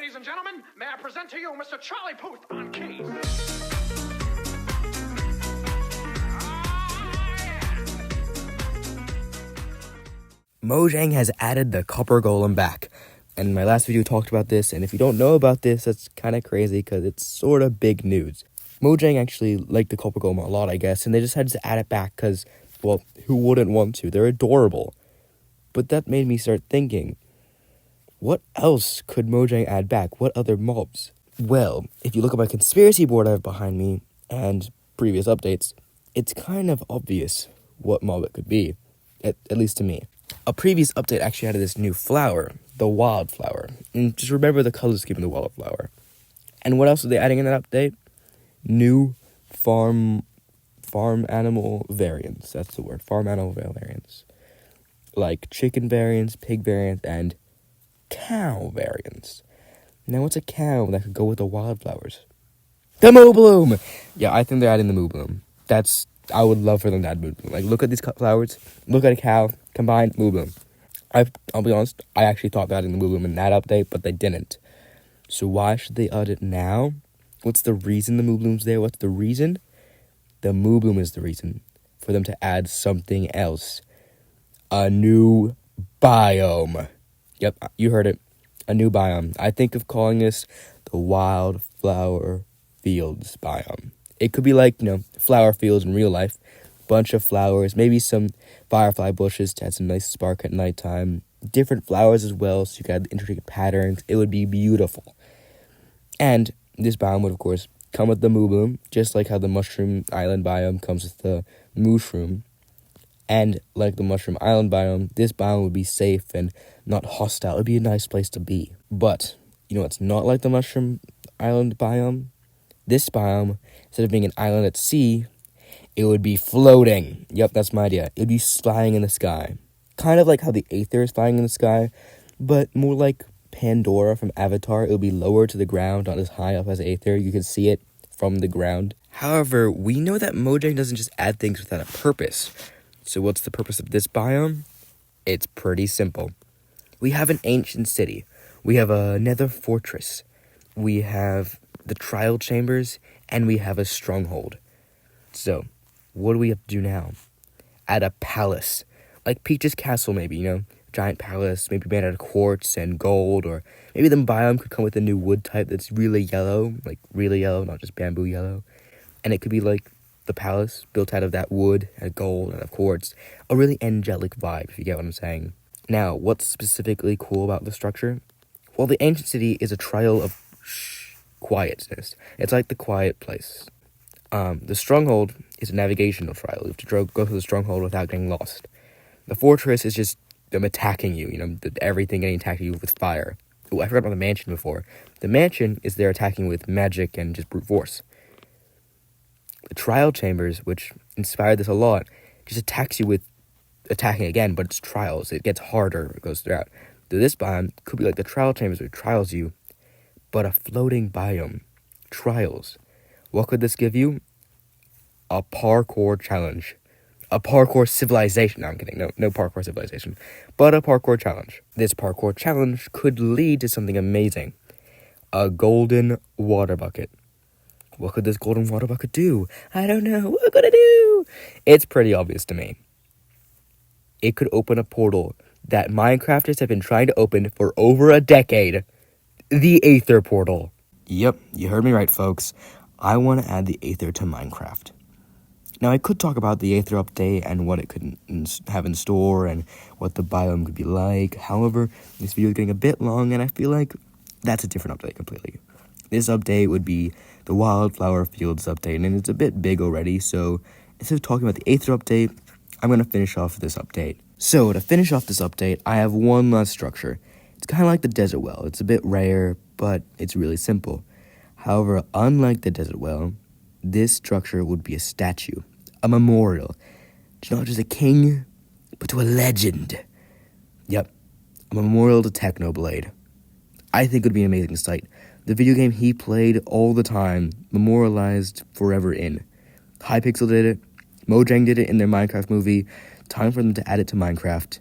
ladies and gentlemen, may I present to you Mr. Charlie Puth on keys. Mojang has added the copper golem back. And my last video talked about this, and if you don't know about this, that's kind of crazy because it's sort of big news. Mojang actually liked the copper golem a lot, I guess, and they decided to add it back because, well, who wouldn't want to? They're adorable. But that made me start thinking, what else could Mojang add back? What other mobs? Well, if you look at my conspiracy board I have behind me and previous updates, it's kind of obvious what mob it could be, at least to me. A previous update actually added this new flower, the Wildflower. And just remember the color scheme of the Wildflower. And what else are they adding in that update? New farm animal variants. That's the word. Farm animal variants. Like chicken variants, pig variants, and cow variants. Now, what's a cow that could go with the wildflowers? The moobloom! Yeah, I think they're adding the moobloom. I would love for them to add moobloom. Like, look at these flowers, look at a cow, combined moobloom. I'll be honest, I actually thought about adding the moobloom in that update, but they didn't. So why should they add it now? What's the reason the moobloom's there? What's the reason? The moobloom is the reason for them to add something else. A new biome. Yep, you heard it. A new biome. I think of calling this the Wildflower Fields biome. It could be like, flower fields in real life. Bunch of flowers, maybe some firefly bushes to add some nice spark at nighttime. Different flowers as well, so you can add intricate patterns. It would be beautiful. And this biome would, of course, come with the moobloom, just like how the Mushroom Island biome comes with the mushroom. And like the Mushroom Island biome, this biome would be safe and not hostile. It would be a nice place to be. But, it's not like the Mushroom Island biome. This biome, instead of being an island at sea, it would be floating. Yep, that's my idea. It would be flying in the sky. Kind of like how the Aether is flying in the sky, but more like Pandora from Avatar. It would be lower to the ground, not as high up as Aether. You can see it from the ground. However, we know that Mojang doesn't just add things without a purpose. So what's the purpose of this biome? It's pretty simple. We have an ancient city. We have a nether fortress. We have the trial chambers, and we have a stronghold. So, what do we have to do now? Add a palace. Like Peach's castle, maybe, giant palace, maybe made out of quartz and gold, or maybe the biome could come with a new wood type that's really yellow, not just bamboo yellow. And it could be like the palace built out of that wood and gold and of quartz. A really angelic vibe, if you get what I'm saying. Now, what's specifically cool about the structure? Well, the ancient city is a trial of quietness. It's like the quiet place. The stronghold is a navigational trial. You have to go through the stronghold without getting lost. The fortress is just them attacking you, everything getting attacked you with fire. Oh, I forgot about the mansion before. The mansion is they're attacking with magic and just brute force. The trial chambers, which inspired this a lot, just attacks you with attacking again, but it's trials. It gets harder, it goes throughout. This biome could be like the trial chambers, where it trials you, but a floating biome. Trials. What could this give you? A parkour challenge. A parkour civilization. No, I'm kidding. No parkour civilization. But a parkour challenge. This parkour challenge could lead to something amazing. A golden water bucket. What could this golden water bucket do? I don't know. What could it do? It's pretty obvious to me. It could open a portal that Minecrafters have been trying to open for over a decade. The Aether portal. Yep, you heard me right, folks. I want to add the Aether to Minecraft. Now, I could talk about the Aether update and what it could have in store and what the biome could be like. However, this video is getting a bit long, and I feel like that's a different update completely. This update would be the Wildflower Fields update, and it's a bit big already, so instead of talking about the Aether update, I'm going to finish off this update. So, to finish off this update, I have one last structure. It's kind of like the desert well. It's a bit rare, but it's really simple. However, unlike the desert well, this structure would be a statue, a memorial, to not just a king, but to a legend. Yep, a memorial to Technoblade. I think it would be an amazing sight. The video game he played all the time, memorialized forever in. Hypixel did it, Mojang did it in their Minecraft movie. Time for them to add it to Minecraft.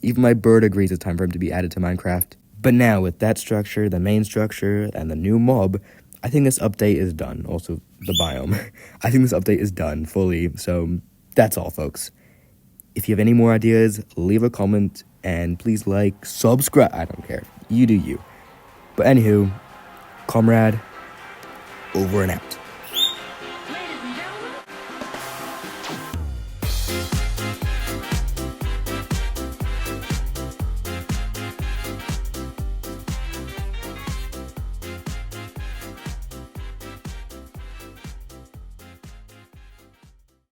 Even my bird agrees it's time for him to be added to Minecraft. But now, with that structure, the main structure, and the new mob, I think this update is done. Also, the biome. I think this update is done fully, so that's all, folks. If you have any more ideas, leave a comment, and please like, subscribe. I don't care. You do you. But anywho, comrade, over and out.